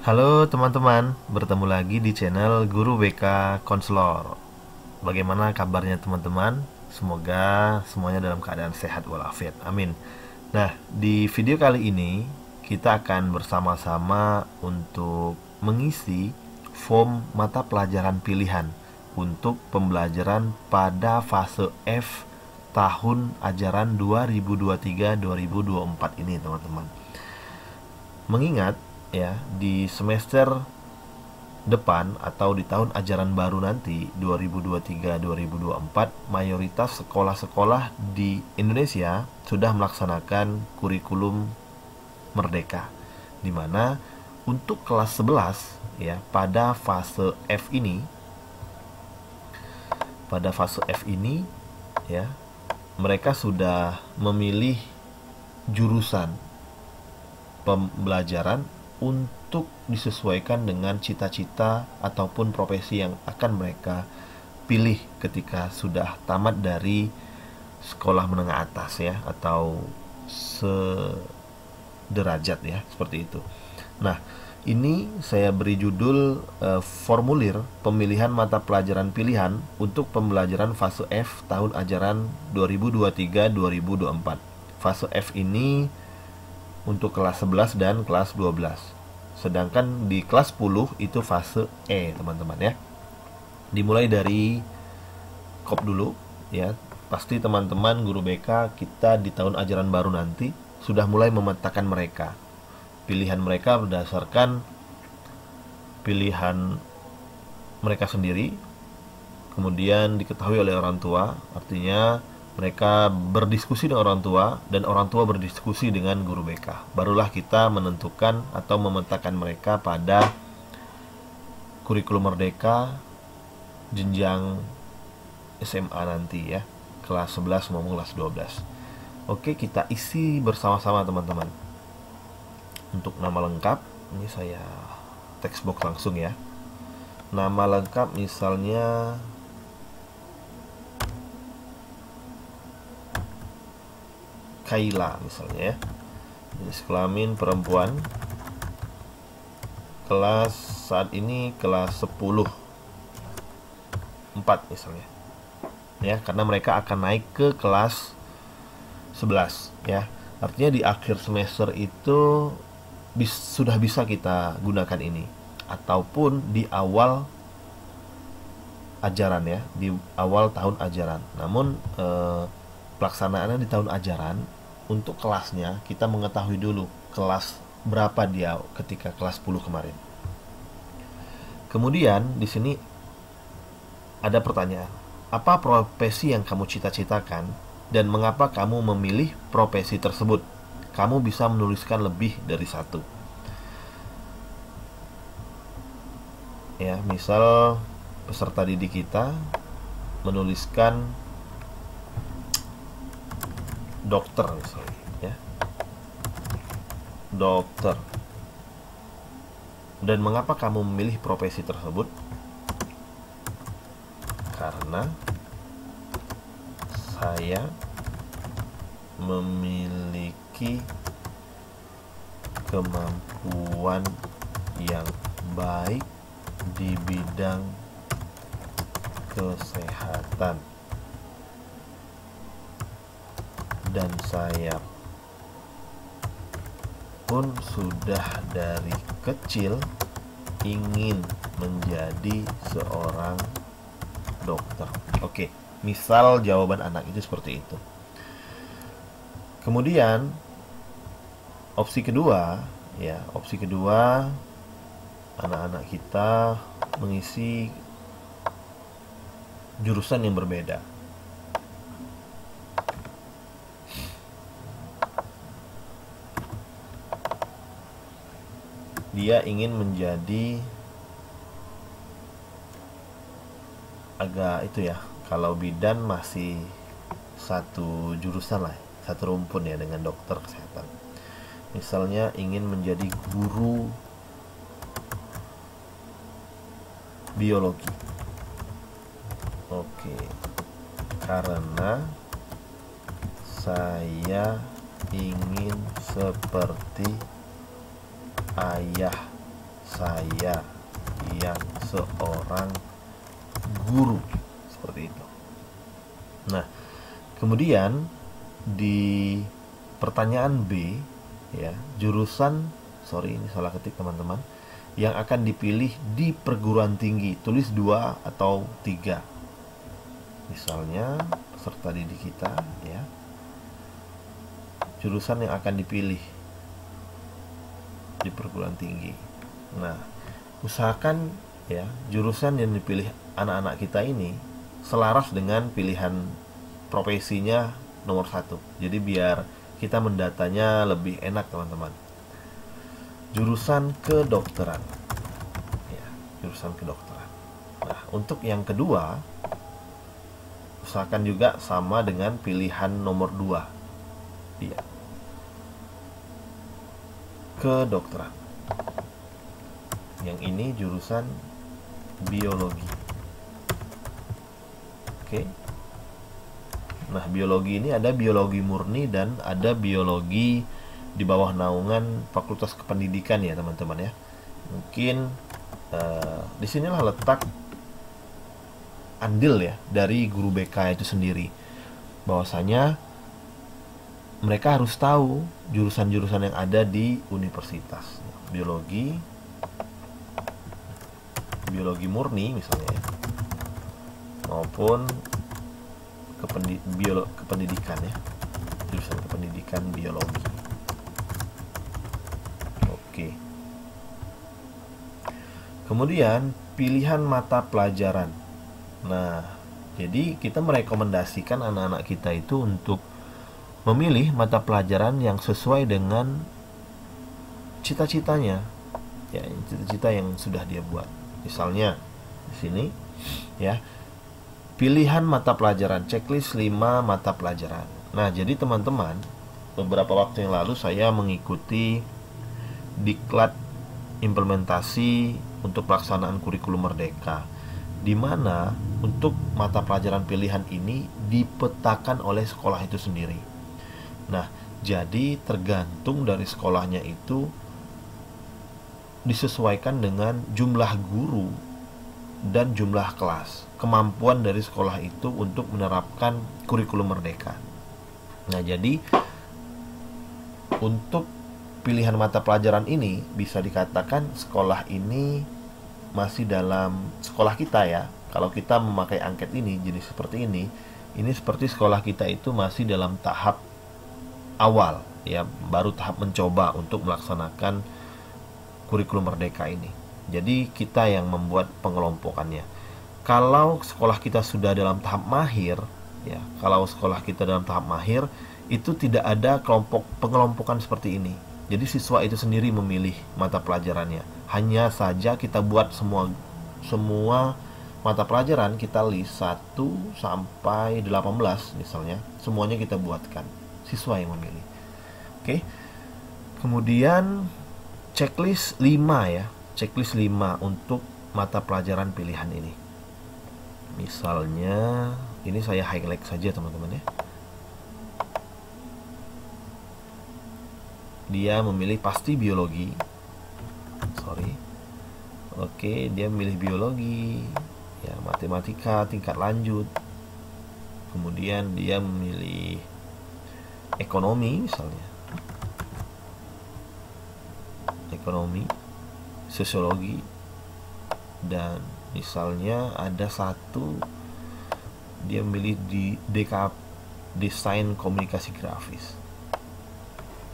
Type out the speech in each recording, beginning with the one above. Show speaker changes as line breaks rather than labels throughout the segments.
Halo teman-teman, bertemu lagi di channel Guru BK Konselor. Bagaimana kabarnya teman-teman? Semoga semuanya dalam keadaan sehat walafiat. Amin. Nah, di video kali ini kita akan bersama-sama untuk mengisi form mata pelajaran pilihan untuk pembelajaran pada fase F tahun ajaran 2023-2024 ini, teman-teman. Mengingat ya, di semester depan atau di tahun ajaran baru nanti 2023-2024, mayoritas sekolah-sekolah di Indonesia sudah melaksanakan kurikulum merdeka, di mana untuk kelas 11 ya, pada fase F ini ya, mereka sudah memilih jurusan pembelajaran untuk disesuaikan dengan cita-cita ataupun profesi yang akan mereka pilih ketika sudah tamat dari sekolah menengah atas ya, atau sederajat ya, seperti itu. Nah, ini saya beri judul formulir pemilihan mata pelajaran pilihan untuk pembelajaran fase F tahun ajaran 2023-2024. Fase F ini untuk kelas 11 dan kelas 12. Sedangkan di kelas 10 itu fase E, teman-teman ya. Dimulai dari kop dulu ya. Pasti teman-teman guru BK kita di tahun ajaran baru nanti sudah mulai memetakan mereka. Pilihan mereka berdasarkan pilihan mereka sendiri, kemudian diketahui oleh orang tua. Artinya mereka berdiskusi dengan orang tua, dan orang tua berdiskusi dengan guru BK. Barulah kita menentukan atau memetakan mereka pada kurikulum merdeka jenjang SMA nanti ya, kelas 11 maupun kelas 12. Oke, kita isi bersama-sama teman-teman. Untuk nama lengkap, ini saya text box langsung ya. Nama lengkap misalnya Kaila misalnya ya, jenis kelamin perempuan, kelas saat ini kelas 10 4 misalnya ya, karena mereka akan naik ke kelas 11 ya. Artinya di akhir semester itu sudah bisa kita gunakan ini, ataupun di awal ajaran ya, di awal tahun ajaran. Namun pelaksanaannya di tahun ajaran, untuk kelasnya kita mengetahui dulu kelas berapa dia ketika kelas 10 kemarin. Kemudian di sini ada pertanyaan, apa profesi yang kamu cita-citakan dan mengapa kamu memilih profesi tersebut? Kamu bisa menuliskan lebih dari satu. Ya, misal peserta didik kita menuliskan dokter misalnya ya, dokter. Dan mengapa kamu memilih profesi tersebut? Karena saya memiliki kemampuan yang baik di bidang kesehatan, dan saya pun sudah dari kecil ingin menjadi seorang dokter. Oke, misal jawaban anak itu seperti itu. Kemudian opsi kedua ya, opsi kedua anak-anak kita mengisi jurusan yang berbeda. Dia ingin menjadi agak itu ya, kalau bidan masih satu jurusan lah, satu rumpun ya dengan dokter kesehatan. Misalnya ingin menjadi guru biologi. Oke, karena saya ingin seperti ayah saya yang seorang guru, seperti itu. Nah, kemudian di pertanyaan B, ya, jurusan, sorry ini salah ketik teman-teman, yang akan dipilih di perguruan tinggi, tulis 2 atau 3. Misalnya peserta didik kita, ya, jurusan yang akan dipilih di perguruan tinggi. Nah, usahakan ya jurusan yang dipilih anak-anak kita ini selaras dengan pilihan profesinya nomor 1. Jadi biar kita mendatanya lebih enak teman-teman. Jurusan kedokteran, ya, jurusan kedokteran. Nah, untuk yang kedua usahakan juga sama dengan pilihan nomor 2, ya, kedokteran. Yang ini jurusan biologi. Oke. Nah, biologi ini ada biologi murni dan ada biologi di bawah naungan Fakultas Kependidikan ya teman-teman ya. Mungkin disinilah letak andil ya dari guru BK itu sendiri, bahwasanya mereka harus tahu jurusan-jurusan yang ada di universitas. Biologi murni misalnya ya, maupun kependidikan ya, jurusan kependidikan biologi. Oke. Kemudian pilihan mata pelajaran. Nah, jadi kita merekomendasikan anak-anak kita itu untuk memilih mata pelajaran yang sesuai dengan cita-citanya, ya, cita-cita yang sudah dia buat. Misalnya di sini ya, pilihan mata pelajaran, checklist 5 mata pelajaran. Nah, jadi teman-teman, beberapa waktu yang lalu saya mengikuti diklat implementasi untuk pelaksanaan kurikulum Merdeka, di mana untuk mata pelajaran pilihan ini dipetakan oleh sekolah itu sendiri. Nah, jadi tergantung dari sekolahnya itu disesuaikan dengan jumlah guru dan jumlah kelas, kemampuan dari sekolah itu untuk menerapkan kurikulum Merdeka. Nah, jadi untuk pilihan mata pelajaran ini bisa dikatakan sekolah ini masih dalam sekolah kita ya. Kalau kita memakai angket ini jadi seperti ini seperti sekolah kita itu masih dalam tahap awal ya, baru tahap mencoba untuk melaksanakan kurikulum Merdeka ini. Jadi kita yang membuat pengelompokannya. Kalau sekolah kita sudah dalam tahap mahir, ya, kalau sekolah kita dalam tahap mahir itu tidak ada kelompok pengelompokan seperti ini. Jadi siswa itu sendiri memilih mata pelajarannya. Hanya saja kita buat semua mata pelajaran kita list 1 sampai 18 misalnya, semuanya kita buatkan. Siswa yang memilih. Oke. Kemudian checklist 5 ya. Checklist 5 untuk mata pelajaran pilihan ini. Misalnya, ini saya highlight saja teman-teman ya. Dia memilih pasti biologi. Sorry. Oke, dia memilih biologi. Ya, matematika tingkat lanjut. Kemudian dia memilih ekonomi misalnya. Ekonomi, sosiologi, dan misalnya ada satu dia memilih di DK desain komunikasi grafis.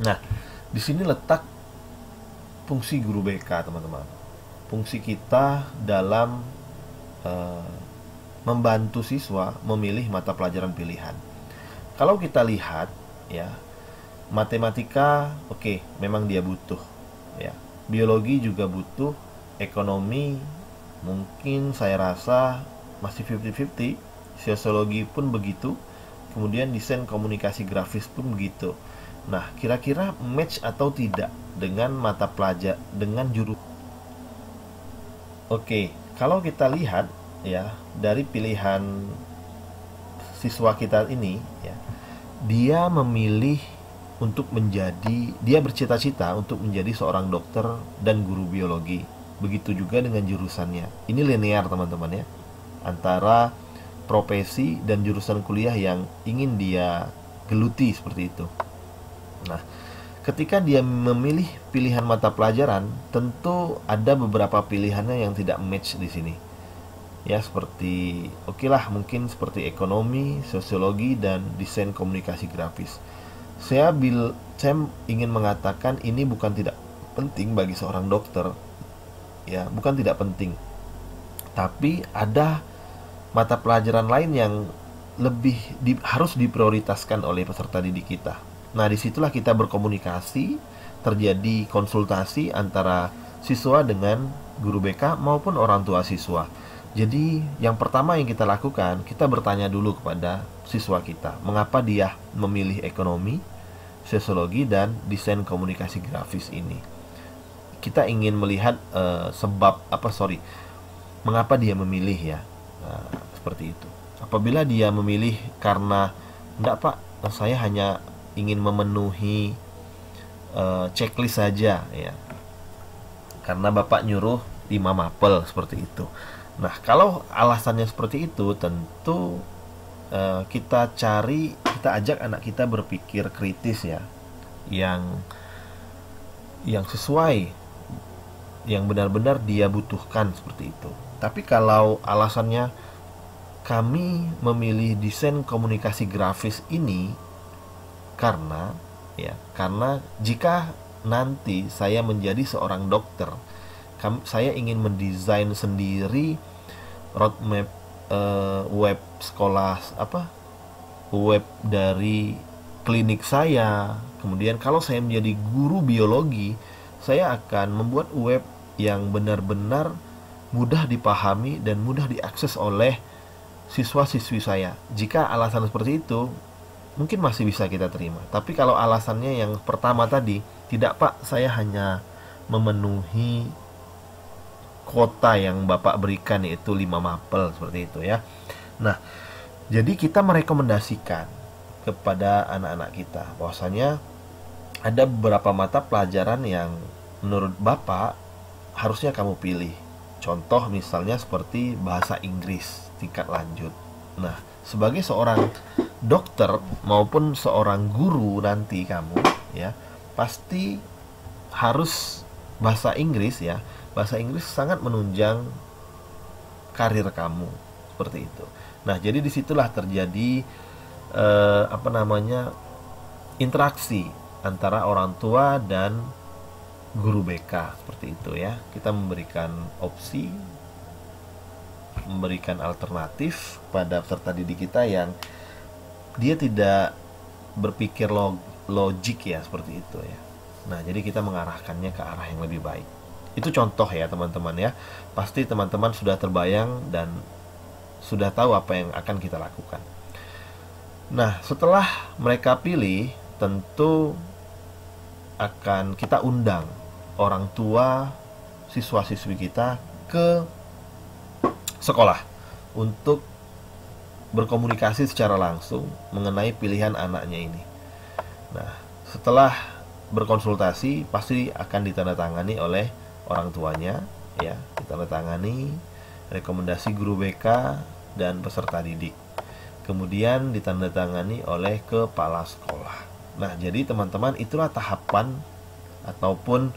Nah, di sini letak fungsi guru BK teman-teman. Fungsi kita dalam membantu siswa memilih mata pelajaran pilihan. Kalau kita lihat ya, matematika oke, memang dia butuh ya. Biologi juga butuh, ekonomi mungkin saya rasa masih 50-50, sosiologi pun begitu, kemudian desain komunikasi grafis pun begitu. Nah, kira-kira match atau tidak dengan mata pelajaran, dengan juru. Oke, kalau kita lihat ya dari pilihan siswa kita ini ya, dia memilih untuk menjadi, dia bercita-cita untuk menjadi seorang dokter dan guru biologi. begitu juga dengan jurusannya. Ini linear teman-teman ya, antara profesi dan jurusan kuliah yang ingin dia geluti seperti itu. Nah, ketika dia memilih pilihan mata pelajaran, tentu ada beberapa pilihannya yang tidak match di sini. Ya, seperti oke lah, mungkin seperti ekonomi, sosiologi, dan desain komunikasi grafis. Saya ingin mengatakan ini bukan tidak penting bagi seorang dokter, ya, bukan tidak penting. Tapi ada mata pelajaran lain yang harus diprioritaskan oleh peserta didik kita. Nah, disitulah kita berkomunikasi, terjadi konsultasi antara siswa dengan guru BK maupun orang tua siswa. Jadi yang pertama yang kita lakukan, kita bertanya dulu kepada siswa kita, mengapa dia memilih ekonomi, sosiologi, dan desain komunikasi grafis ini. Kita ingin melihat mengapa dia memilih ya. Seperti itu. Apabila dia memilih karena enggak Pak, saya hanya ingin memenuhi checklist saja ya, karena Bapak nyuruh 5 mapel seperti itu. Nah, kalau alasannya seperti itu, tentu kita ajak anak kita berpikir kritis ya, yang sesuai, yang benar-benar dia butuhkan seperti itu. Tapi kalau alasannya kami memilih desain komunikasi grafis ini karena jika nanti saya menjadi seorang dokter, saya ingin mendesain sendiri roadmap web sekolah web dari klinik saya. Kemudian kalau saya menjadi guru biologi, saya akan membuat web yang benar-benar mudah dipahami dan mudah diakses oleh siswa-siswi saya. Jika alasan seperti itu, mungkin masih bisa kita terima. Tapi kalau alasannya yang pertama tadi, tidak Pak, saya hanya memenuhi kuota yang Bapak berikan, yaitu 5 mapel seperti itu ya. Nah, jadi kita merekomendasikan kepada anak-anak kita bahwasanya ada beberapa mata pelajaran yang menurut Bapak harusnya kamu pilih. Contoh misalnya seperti bahasa Inggris tingkat lanjut. Nah, sebagai seorang dokter maupun seorang guru nanti kamu ya, pasti harus bahasa Inggris ya. Bahasa Inggris sangat menunjang karir kamu seperti itu. Nah, jadi disitulah terjadi interaksi antara orang tua dan guru BK seperti itu ya. Kita memberikan opsi, memberikan alternatif pada peserta didik kita yang dia tidak berpikir logik ya, seperti itu ya. Nah, jadi kita mengarahkannya ke arah yang lebih baik. Itu contoh ya teman-teman ya. Pasti teman-teman sudah terbayang dan sudah tahu apa yang akan kita lakukan. Nah, setelah mereka pilih, tentu akan kita undang orang tua siswa-siswi kita ke sekolah untuk berkomunikasi secara langsung mengenai pilihan anaknya ini. Nah, setelah berkonsultasi pasti akan ditandatangani oleh orang tuanya ya, ditandatangani rekomendasi guru BK dan peserta didik. Kemudian ditandatangani oleh kepala sekolah. Nah, jadi teman-teman, itulah tahapan ataupun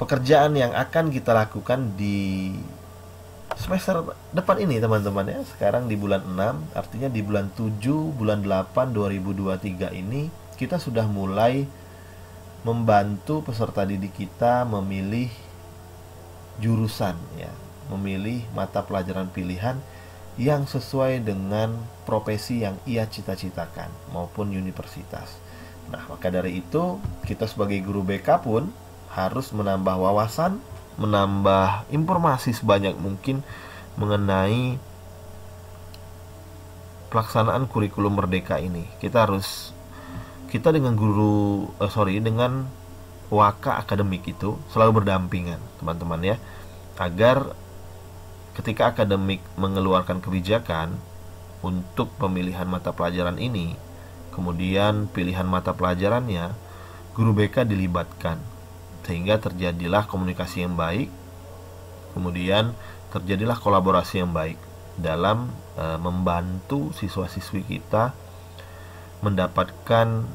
pekerjaan yang akan kita lakukan di semester depan ini teman-teman ya. Sekarang di bulan 6, artinya di bulan 7, bulan 8 2023 ini kita sudah mulai membantu peserta didik kita memilih jurusan ya, memilih mata pelajaran pilihan yang sesuai dengan profesi yang ia cita-citakan maupun universitas. Nah, maka dari itu kita sebagai guru BK pun harus menambah wawasan, menambah informasi sebanyak mungkin mengenai pelaksanaan kurikulum merdeka ini. Kita dengan dengan waka akademik itu selalu berdampingan teman-teman ya, agar ketika akademik mengeluarkan kebijakan untuk pemilihan mata pelajaran ini, kemudian pilihan mata pelajarannya guru BK dilibatkan, sehingga terjadilah komunikasi yang baik Kemudian terjadilah kolaborasi yang baik dalam membantu siswa-siswi kita mendapatkan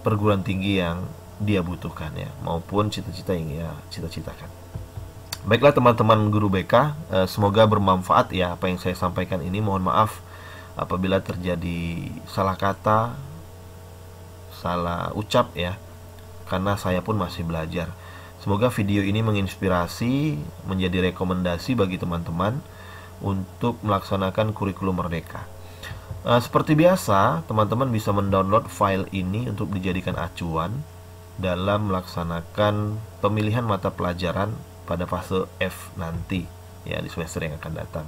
perguruan tinggi yang dia butuhkan ya, maupun cita-cita yang ia cita-citakan. Baiklah teman-teman guru BK, semoga bermanfaat ya apa yang saya sampaikan ini. Mohon maaf apabila terjadi salah kata, salah ucap ya, karena saya pun masih belajar. Semoga video ini menginspirasi, menjadi rekomendasi bagi teman-teman untuk melaksanakan kurikulum merdeka. Seperti biasa, teman-teman bisa mendownload file ini untuk dijadikan acuan dalam melaksanakan pemilihan mata pelajaran pada fase F nanti ya, di semester yang akan datang.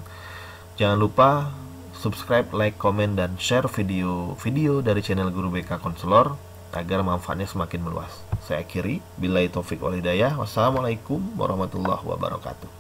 Jangan lupa subscribe, like, komen, dan share video-video dari channel Guru BK Konselor agar manfaatnya semakin meluas. Saya akhiri, billahi taufik wal hidayah. Wassalamualaikum warahmatullahi wabarakatuh.